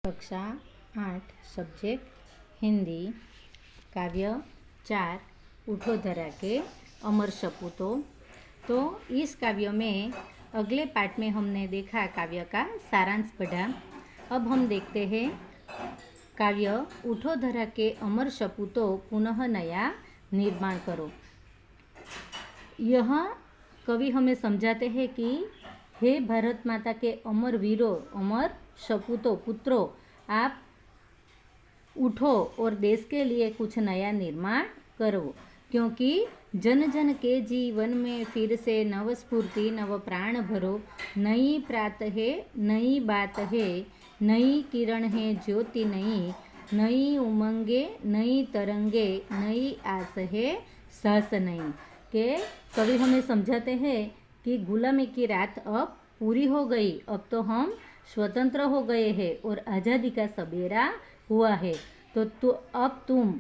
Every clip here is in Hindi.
कक्षा 8 सब्जेक्ट हिंदी काव्य 4 उठो धरा के अमर सपूतों। तो इस काव्य में अगले पाठ में हमने देखा काव्य का सारांश पढ़ा। अब हम देखते हैं काव्य उठो धरा के अमर सपूतों पुनः नया निर्माण करो। यह कवि हमें समझाते हैं कि हे भारत माता के अमर वीरों, अमर सपूतों, पुत्रों, आप उठो और देश के लिए कुछ नया निर्माण करो, क्योंकि जन जन के जीवन में फिर से नव स्फूर्ति, नव प्राण भरो। नई प्रात है, नई बात है, नई किरण है, ज्योति नई, नई उमंगे, नई तरंगे, नई आस है, साहस नई। के कवि हमें समझाते हैं कि गुलामी की रात अब पूरी हो गई, अब तो हम स्वतंत्र हो गए हैं और आज़ादी का सबेरा हुआ है। तो अब तुम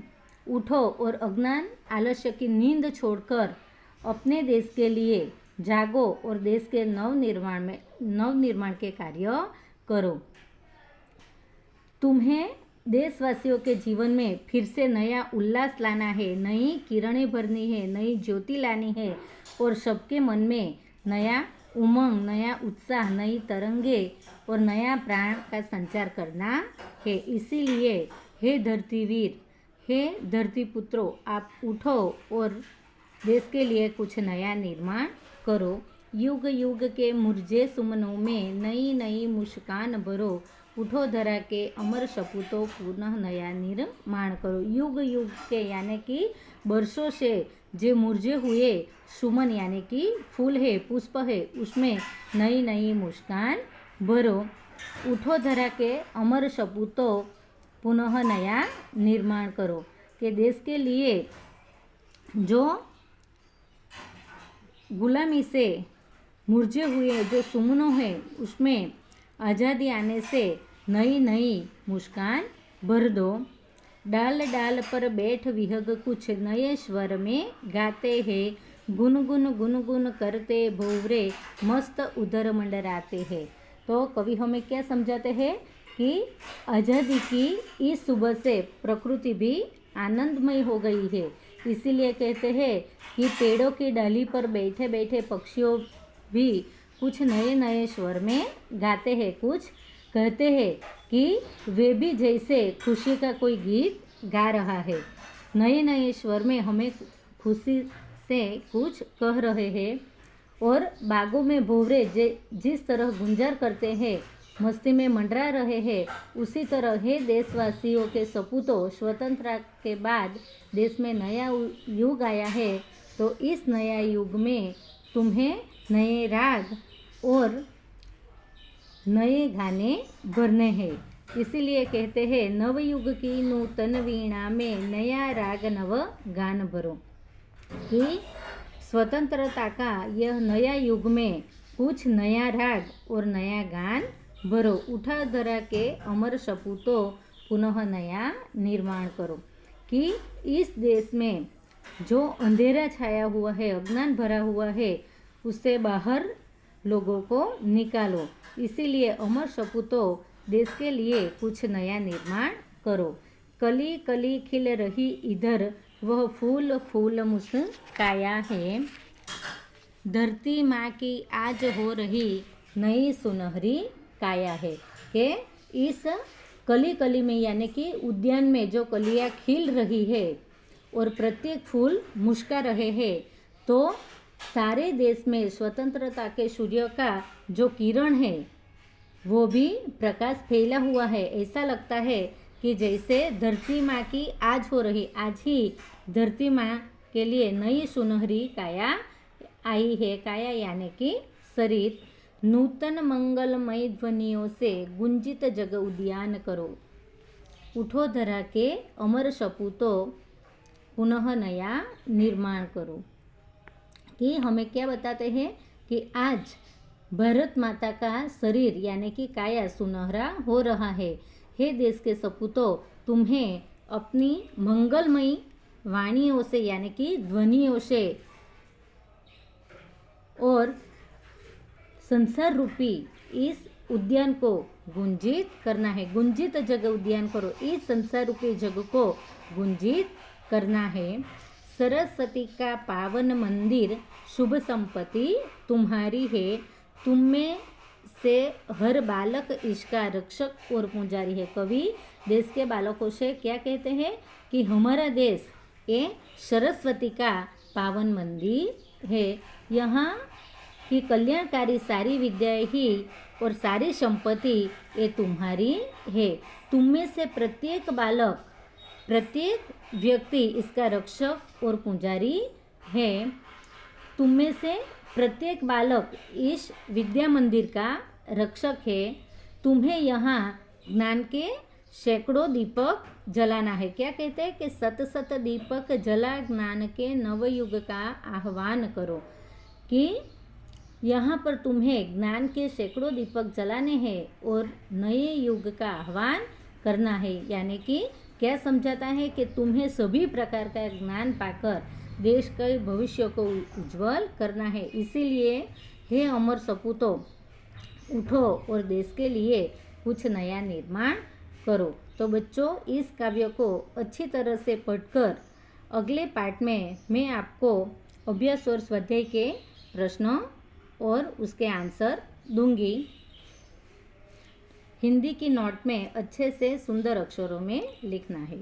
उठो और अज्ञान आलस्य की नींद छोड़कर अपने देश के लिए जागो और देश के नवनिर्माण के कार्य करो। तुम्हें देशवासियों के जीवन में फिर से नया उल्लास लाना है, नई किरणें भरनी है, नई ज्योति लानी है और सबके मन में नया उमंग, नया उत्साह, नई तरंगे और नया प्राण का संचार करना है। इसीलिए हे धरतीवीर, हे धरती पुत्रों, आप उठो और देश के लिए कुछ नया निर्माण करो। युग युग के मुरझे सुमनों में नई नई मुस्कान भरो। उठो धरा के अमर सपूतों पुनः नया निर्माण करो। युग युग के यानी कि वर्षों से जो मुरझे हुए सुमन यानी कि फूल है, पुष्प है, उसमें नई नई मुस्कान भरो। उठो धरा के अमर सपूतों पुनः नया निर्माण करो कि देश के लिए जो गुलामी से मुरझे हुए जो सुमनों हैं उसमें आज़ादी आने से नई नई मुस्कान भर दो। डाल डाल पर बैठ विहग कुछ नए स्वर में गाते हैं, गुनगुन गुनगुन करते भंवरे मस्त उधर मंडराते हैं। तो कवि हमें क्या समझाते हैं कि आज़ादी की इस सुबह से प्रकृति भी आनंदमय हो गई है। इसीलिए कहते हैं कि पेड़ों की डाली पर बैठे बैठे पक्षियों भी कुछ नए नए स्वर में गाते हैं, कुछ कहते हैं कि वे भी जैसे खुशी का कोई गीत गा रहा है। नए नए स्वर में हमें खुशी से कुछ कह रहे हैं और बागों में भंवरे जिस तरह गुंजार करते हैं, मस्ती में मंडरा रहे हैं, उसी तरह हे देशवासियों के सपूतों, स्वतंत्रता के बाद देश में नया युग आया है। तो इस नया युग में तुम्हें नए राग और नए गाने भरने हैं। इसीलिए कहते हैं नवयुग की नूतन वीणा में नया राग नव गान भरो। कि स्वतंत्रता का यह नया युग में कुछ नया राग और नया गान भरो। उठा धरा के अमर सपूतों पुनः नया निर्माण करो। कि इस देश में जो अंधेरा छाया हुआ है, अज्ञान भरा हुआ है, उससे बाहर लोगों को निकालो। इसीलिए अमर सपूतों देश के लिए कुछ नया निर्माण करो। कली कली खिल रही इधर वह फूल फूल मुस्काया है। धरती माँ की आज हो रही नई सुनहरी काया है। कि इस कली कली में यानी कि उद्यान में जो कलियाँ खिल रही है और प्रत्येक फूल मुस्का रहे हैं, तो सारे देश में स्वतंत्रता के सूर्य का जो किरण है वो भी प्रकाश फैला हुआ है। ऐसा लगता है कि जैसे धरती माँ की आज हो रही, आज ही धरती माँ के लिए नई सुनहरी काया आई है। काया यानी कि शरीर। नूतन मंगलमय ध्वनियों से गुंजित जग उद्यान करो। उठो धरा के अमर सपूतों पुनः नया निर्माण करो। कि हमें क्या बताते हैं कि आज भारत माता का शरीर यानी कि काया सुनहरा हो रहा है। हे देश के सपूतों, तुम्हें अपनी मंगलमयी वाणियों से यानी कि ध्वनियों से और संसार रूपी इस उद्यान को गुंजित करना है। गुंजित जग उद्यान करो, इस संसार रूपी जग को गुंजित करना है। सरस्वती का पावन मंदिर शुभ संपत्ति तुम्हारी है। तुम में से हर बालक इसका रक्षक और पुजारी है। कवि देश के बालकों से क्या कहते हैं कि हमारा देश ये सरस्वती का पावन मंदिर है। यहाँ की कल्याणकारी सारी विद्याएं ही और सारी संपत्ति ये तुम्हारी है। तुम में से प्रत्येक बालक, प्रत्येक व्यक्ति इसका रक्षक और पुजारी है। तुम में से प्रत्येक बालक इस विद्या मंदिर का रक्षक है। तुम्हें यहाँ ज्ञान के सैकड़ों दीपक जलाना है। क्या कहते हैं कि सत सत दीपक जला ज्ञान के नवयुग का आह्वान करो, कि यहाँ पर तुम्हें ज्ञान के सैकड़ों दीपक जलाने हैं और नए युग का आह्वान करना है। यानी कि क्या समझाता है कि तुम्हें सभी प्रकार का ज्ञान पाकर देश के भविष्य को उज्जवल करना है। इसीलिए हे अमर सपूतों, उठो और देश के लिए कुछ नया निर्माण करो। तो बच्चों, इस काव्य को अच्छी तरह से पढ़कर अगले पाठ में मैं आपको अभ्यास और स्वाध्याय के प्रश्नों और उसके आंसर दूंगी। हिंदी की नोट में अच्छे से सुंदर अक्षरों में लिखना है।